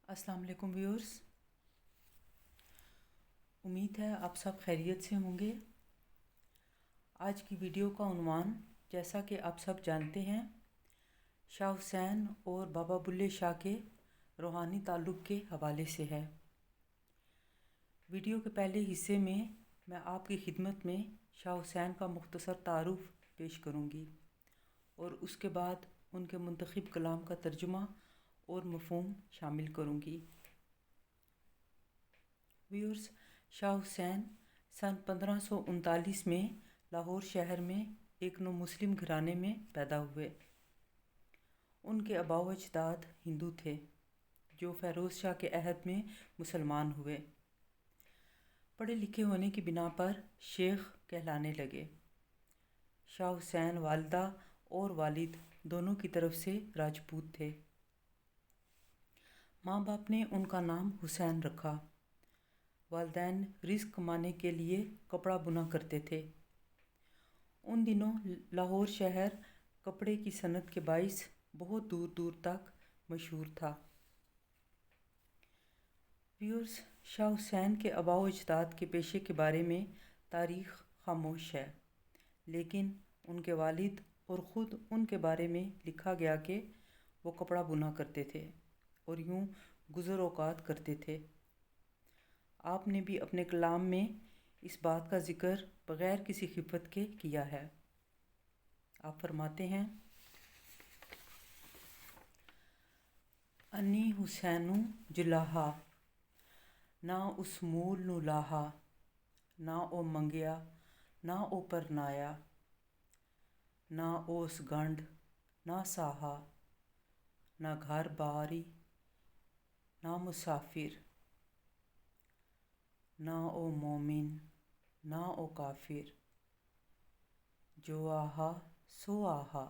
अस्सलाम वालेकुम व्यूअर्स। उम्मीद है आप सब खैरियत से होंगे। आज की वीडियो का उन्वान, जैसा कि आप सब जानते हैं, शाह हुसैन और बाबा बुल्ले शाह के रूहानी ताल्लुक़ के हवाले से है। वीडियो के पहले हिस्से में मैं आपकी खिदमत में शाह हुसैन का मुख्तसर तारुफ पेश करूँगी और उसके बाद उनके मुंतखब कलाम का तर्जुमा और मफ़हूम शामिल करूँगी। व्यूअर्स, शाह हुसैन सन 1539 में लाहौर शहर में एक नौ मुस्लिम घराने में पैदा हुए। उनके आबाओ अजदाद हिंदू थे जो फ़िरोज़ शाह के अहद में मुसलमान हुए। पढ़े लिखे होने की बिना पर शेख कहलाने लगे। शाह हुसैन वालिदा और वालिद दोनों की तरफ से राजपूत थे। माँ बाप ने उनका नाम हुसैन रखा। वालिदैन रिज़्क़ कमाने के लिए कपड़ा बुना करते थे। उन दिनों लाहौर शहर कपड़े की सनत के बाइस बहुत दूर दूर तक मशहूर था। व्यूअर्स, शाह हुसैन के आबाओ अजदाद के पेशे के बारे में तारीख़ खामोश है, लेकिन उनके वालिद और ख़ुद उनके बारे में लिखा गया कि वो कपड़ा बुना करते थे और यूँ गुज़र औक़ात करते थे। आपने भी अपने कलाम में इस बात का ज़िक्र बग़ैर किसी खिफ़त के किया है। आप फरमाते हैं, अन्नी हुसैनु जुलाहा ना उस मूल नु लाहा, ना ओ मंगिया ना ओ परनाया, ना ओस गंढ ना साहा, ना घर बारी ना मुसाफिर, ना ओ मोमिन ना ओ काफिर, जो आहा सो आहा।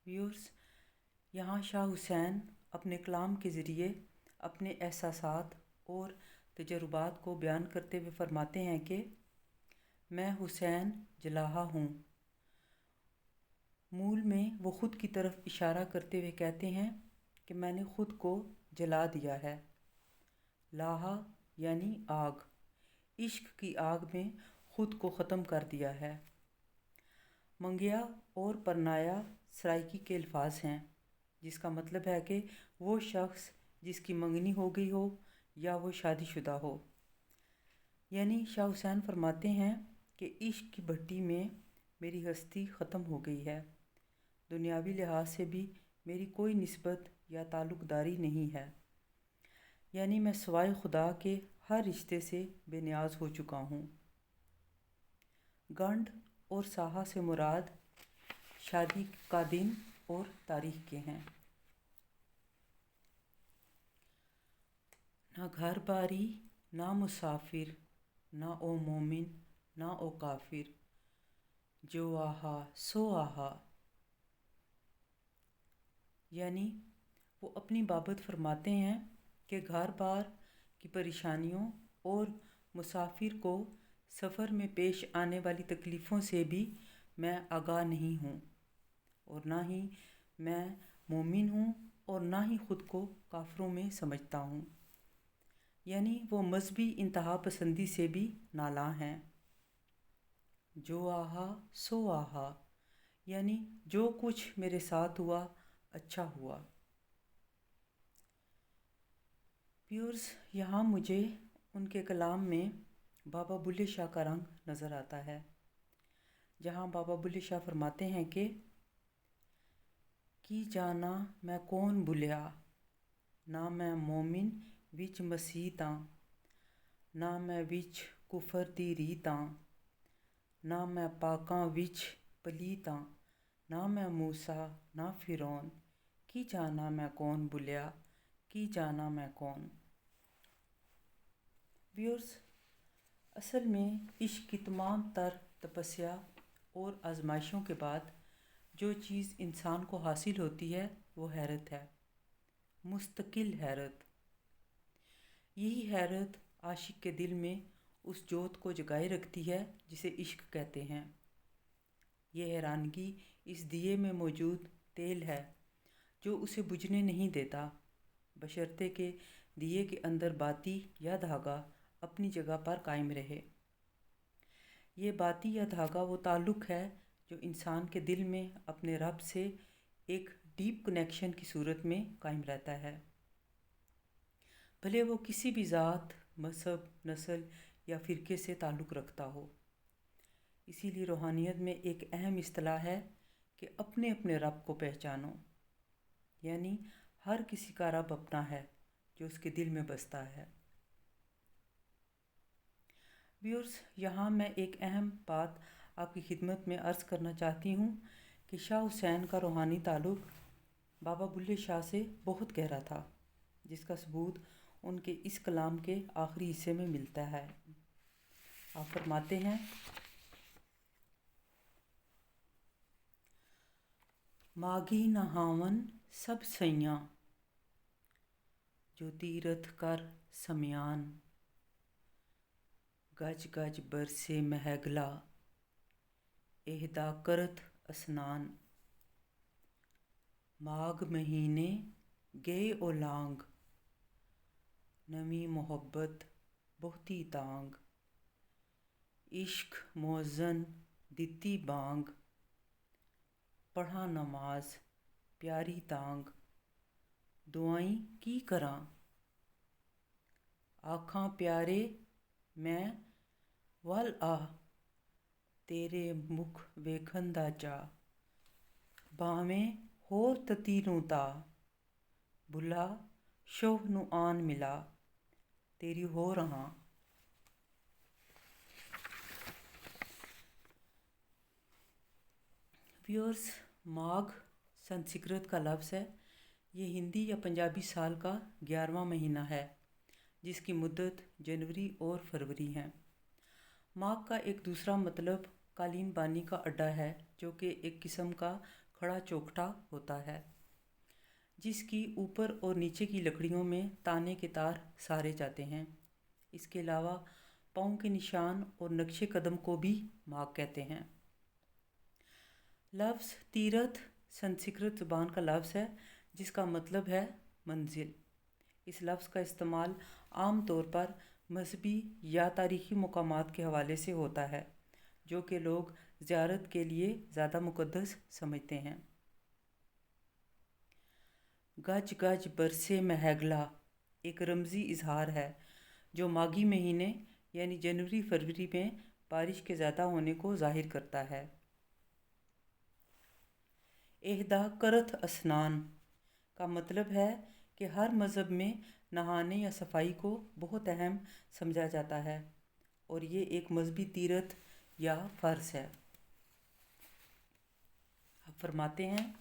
व्यूअर्स, यहाँ शाह हुसैन अपने कलाम के ज़रिए अपने एहसासात और तजुर्बात को बयान करते हुए फरमाते हैं कि मैं हुसैन जलाहा हूँ। मूल में वो ख़ुद की तरफ इशारा करते हुए कहते हैं कि मैंने ख़ुद को जला दिया है। लाहा यानी आग, इश्क की आग में ख़ुद को ख़त्म कर दिया है। मंगिया और परनाया सराइकी के अल्फाज हैं, जिसका मतलब है कि वो शख्स जिसकी मंगनी हो गई हो या वो शादीशुदा हो। यानी शाह हुसैन फरमाते हैं कि इश्क की भट्टी में मेरी हस्ती ख़त्म हो गई है। दुनियावी लिहाज से भी मेरी कोई निस्बत या ताल्लुक़दारी नहीं है। यानी मैं सिवाय खुदा के हर रिश्ते से बेनियाज हो चुका हूँ। गंढ और साहा से मुराद शादी का दिन और तारीख़ के हैं। ना घर बारी ना मुसाफिर, ना ओ मोमिन ना ओ काफिर, जो आहा सो आहा। यानी वो अपनी बाबत फरमाते हैं कि घर बार की परेशानियों और मुसाफिर को सफ़र में पेश आने वाली तकलीफ़ों से भी मैं आगाह नहीं हूँ और ना ही मैं मोमिन हूँ और ना ही ख़ुद को काफिरों में समझता हूँ। यानी वो मजहबी इंतहा पसंदी से भी नाला हैं। जो आहा सो आहा, यानी जो कुछ मेरे साथ हुआ अच्छा हुआ। व्यूअर्स, यहाँ मुझे उनके कलाम में बाबा बुल्ले शाह का रंग नज़र आता है, जहाँ बाबा बुल्ले शाह फरमाते हैं कि की जाना मैं कौन भुलिया, ना मैं मोमिन विच मसीतां, ना मैं विच कुफर दी रीतां, ना मैं पाकां विच पलीतां, ना मैं मूसा ना फिरौन, की जाना मैं कौन भुलिया, की जाना मैं कौन। व्यूअर्स, असल में इश्क की तमाम तर तपस्या और आजमाइशों के बाद जो चीज़ इंसान को हासिल होती है वो हैरत है, मुस्तकिल हैरत। यही हैरत आशिक के दिल में उस जोत को जगाए रखती है जिसे इश्क कहते हैं। ये हैरानगी इस दिए में मौजूद तेल है जो उसे बुझने नहीं देता। बशर्ते कि दिए के अंदर बाती या धागा अपनी जगह पर कायम रहे। ये बाती या धागा वो ताल्लुक़ है जो इंसान के दिल में अपने रब से एक डीप कनेक्शन की सूरत में कायम रहता है, भले वो किसी भी ज़ात, मज़हब, नस्ल या फ़िरके से ताल्लुक़ रखता हो। इसीलिए रूहानियत में एक अहम इस्तिलाह है कि अपने अपने रब को पहचानो, यानी हर किसी का रब अपना है जो उसके दिल में बसता है। व्यूअर्स, यहाँ मैं एक अहम बात आपकी खिदमत में अर्ज़ करना चाहती हूँ कि शाह हुसैन का रूहानी ताल्लुक़ बाबा बुल्ले शाह से बहुत गहरा था, जिसका सबूत उनके इस कलाम के आखिरी हिस्से में मिलता है। आप फरमाते हैं, मागी नहावन सब सैयां जो तीरथ कर समयान, गज गज बरसे महगला एहदा करत स्नान, माघ महीने गए ओ लांग, नवी मोहब्बत बहुती तांग, इश्क मोज़न दिती बांग, पढ़ा नमाज प्यारी तांग, दुआई की करां, आखां प्यारे मैं वल आ, तेरे मुख वेखन दा चा, भावें होर तती नूं ता, बुला शोह नूं आन मिला, तेरी हो रहा। व्यूअर्स, माघ संस्कृत का लफ्ज़ है। ये हिंदी या पंजाबी साल का 11वां महीना है, जिसकी मुद्दत जनवरी और फरवरी है। माघ का एक दूसरा मतलब कालीन बानी का अड्डा है, जो कि एक किस्म का खड़ा चौखटा होता है, जिसकी ऊपर और नीचे की लकड़ियों में ताने के तार सारे जाते हैं। इसके अलावा पाँव के निशान और नक्शे कदम को भी माघ कहते हैं। लफ्ज़ तीरथ संस्कृत ज़ुबान का लफ्ज़ है, जिसका मतलब है मंजिल। इस लफ्ज़ का इस्तेमाल आम तौर पर मजहबी या तारीख़ी मकामात के हवाले से होता है, जो कि लोग ज़ियारत के लिए ज़्यादा मुक़द्दस समझते हैं। गज गज बरसे महगला एक रमज़ी इजहार है, जो माघी महीने यानी जनवरी फरवरी में बारिश के ज़्यादा होने को ज़ाहिर करता है। एहदा करत स्नान का मतलब है कि हर मज़हब में नहाने या सफाई को बहुत अहम समझा जाता है, और ये एक मजहबी तीरथ या फ़र्ज़ है। आप फरमाते हैं,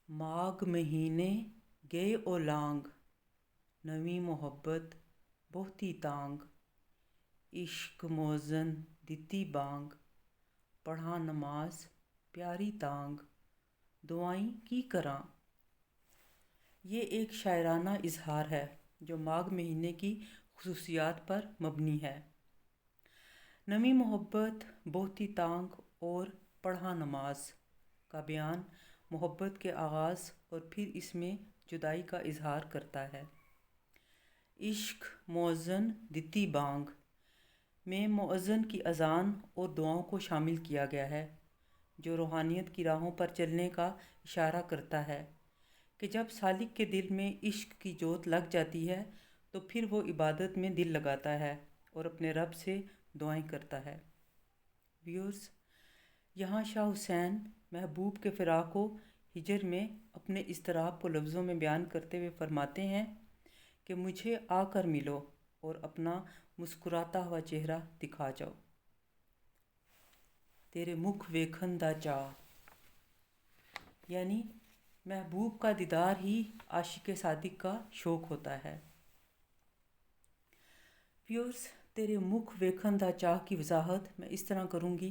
माघ महीने गए ओ लांग, नवी मोहब्बत बहुती तांग, इश्क मोज़न दिती बांग, पढ़ा नमाज प्यारी तांग, दुआई की करां। ये एक शायराना इजहार है जो माघ महीने की खुसूसियात पर मबनी है। नवी मोहब्बत बहुती तांग और पढ़ा नमाज का बयान मोहब्बत के आगाज़ और फिर इसमें जुदाई का इजहार करता है। इश्क मोज़न दिती बांग में मुअज़्ज़न की अज़ान और दुआओं को शामिल किया गया है, जो रूहानियत की राहों पर चलने का इशारा करता है कि जब सालिक के दिल में इश्क की जोत लग जाती है तो फिर वो इबादत में दिल लगाता है और अपने रब से दुआएं करता है। व्यूअर्स, यहाँ शाह हुसैन महबूब के फ़िराक़ व हिजर में अपने इज़्तिराब को लफ्ज़ों में बयान करते हुए फरमाते हैं कि मुझे आकर मिलो और अपना मुस्कुराता हुआ चेहरा दिखा जाओ, तेरे मुख वेखन दा चा, यानी महबूब का दीदार ही आशिक सादिक का शौक़ होता है। व्यूअर्स, तेरे मुख वेखन दा चाह की वजाहत मैं इस तरह करूँगी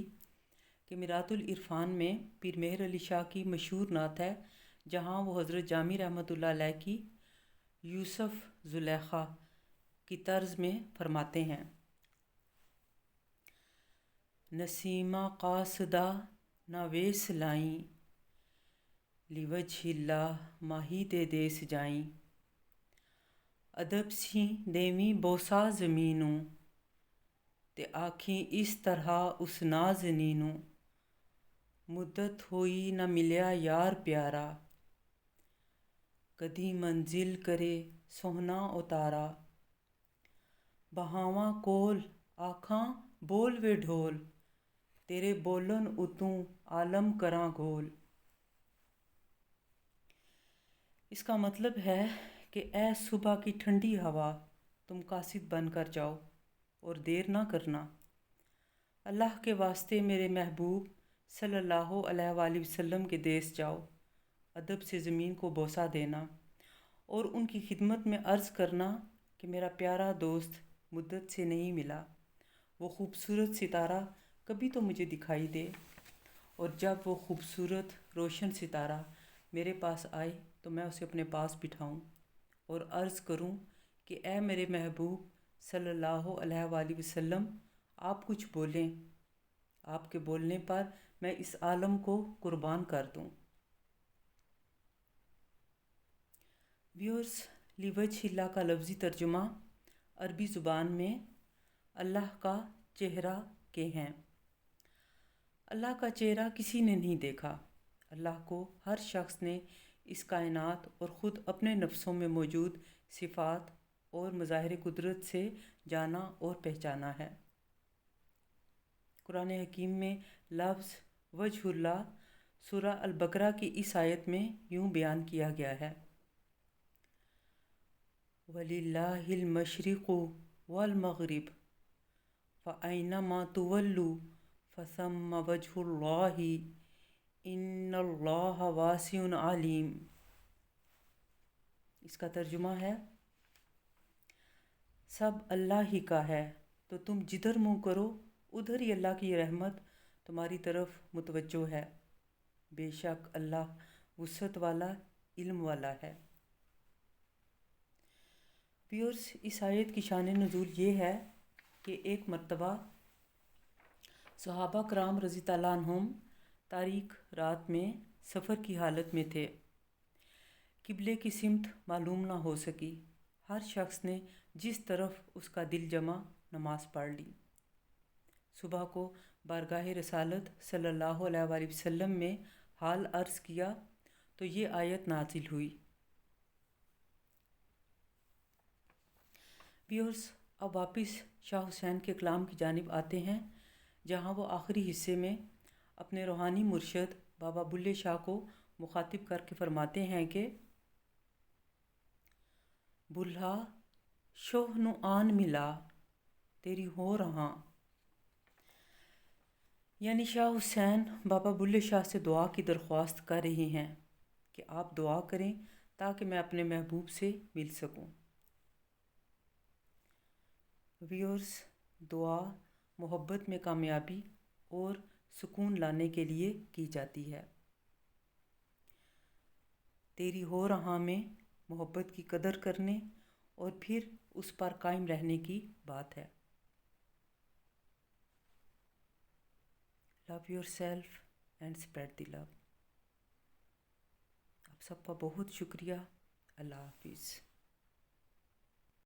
कि मिरातुल इरफान में पीर मेहर अली शाह की मशहूर नात है, जहाँ वो हज़रत जामी रहमतुल्लाह अलैह की यूसुफ़ ज़ुलेखा की तर्ज़ में फरमाते हैं, नसीमा कासदा ना वेस लाई, लिवजहिल्ला माही दे देस जाई अदब सी देवी बोसा ज़मीनू ते आखी इस तरह उस नाज़नी नू मुद्दत होई ना मिलिया यार प्यारा कदी मंजिल करे सोहना उतारा बहावां कोल आखां बोल वे ढोल तेरे बोलन उतों आलम करां गोल। इसका मतलब है कि ए सुबह की ठंडी हवा तुम कासिद बन कर जाओ और देर ना करना। अल्लाह के वास्ते मेरे महबूब सल्लल्लाहु अलैहि वसल्लम के देश जाओ, अदब से ज़मीन को बोसा देना और उनकी खिदमत में अर्ज़ करना कि मेरा प्यारा दोस्त मुद्दत से नहीं मिला, वो खूबसूरत सितारा कभी तो मुझे दिखाई दे। और जब वो खूबसूरत रोशन सितारा मेरे पास आए तो मैं उसे अपने पास बिठाऊं और अर्ज़ करूं कि ए मेरे महबूब सल्लल्लाहु अलैहि वसल्लम, आप कुछ बोलें, आपके बोलने पर मैं इस आलम को कुर्बान कर दूं। व्यूअर्स, लिवजहिल्ला का लफ्ज़ी तर्जुमा अरबी ज़ुबान में अल्लाह का चेहरा के हैं। अल्लाह का चेहरा किसी ने नहीं देखा। अल्लाह को हर शख्स ने इस कायनात और ख़ुद अपने नफ्सों में मौजूद सिफ़ात और मज़ाहिर कुदरत से जाना और पहचाना है। कुरान हकीम में लफ्ज़ वजहुल्लाह सूरह अल-बकरा की इस आयत में यूँ बयान किया गया है, वलिल्लाहिल मशरिक़ु वल मग़रिब फ़अय्नमा तुवल्लू फ़सम्मा वजहुल्लाहि इन्नल्लाह वासिउन अलीम। इसका तर्जुमा है, सब अल्लाह ही का है, तो तुम जिधर मुँह करो उधर ही अल्लाह की रहमत तुम्हारी तरफ मुतवज्जो है। बेशक अल्लाह वुसअत वाला, इल्म वाला है। व्यूअर्स, इस आयत की शान नुज़ूल ये है कि एक मर्तबा सहाबा कराम रज़ी तआला अन्हुम तारीक रात में सफ़र की हालत में थे। किबले की सिमत मालूम ना हो सकी। हर शख्स ने जिस तरफ उसका दिल जमा नमाज़ पढ़ ली। सुबह को बारगाह रसालत सल्लल्लाहु अलैहि वसल्लम में हाल अर्ज़ किया तो ये आयत नाज़िल हुई। व्यूअर्स, अब वापस शाह हुसैन के कलाम की जानिब आते हैं, जहाँ वो आखिरी हिस्से में अपने रूहानी मुर्शद बाबा बुल्ले शाह को मुखातिब करके फरमाते हैं कि बुल्हा शोह नु आन मिला तेरी हो रहा। यानी शाह हुसैन बाबा बुल्ले शाह से दुआ की दरख्वास्त कर रहे हैं कि आप दुआ करें ताकि मैं अपने महबूब से मिल सकूं। व्यूअर्स, दुआ मोहब्बत में कामयाबी और सुकून लाने के लिए की जाती है। तेरी हो रहा में मोहब्बत की कदर करने और फिर उस पर कायम रहने की बात है। Love your self and spread the love. आप सबका बहुत शुक्रिया। अल्लाह हाफिज़।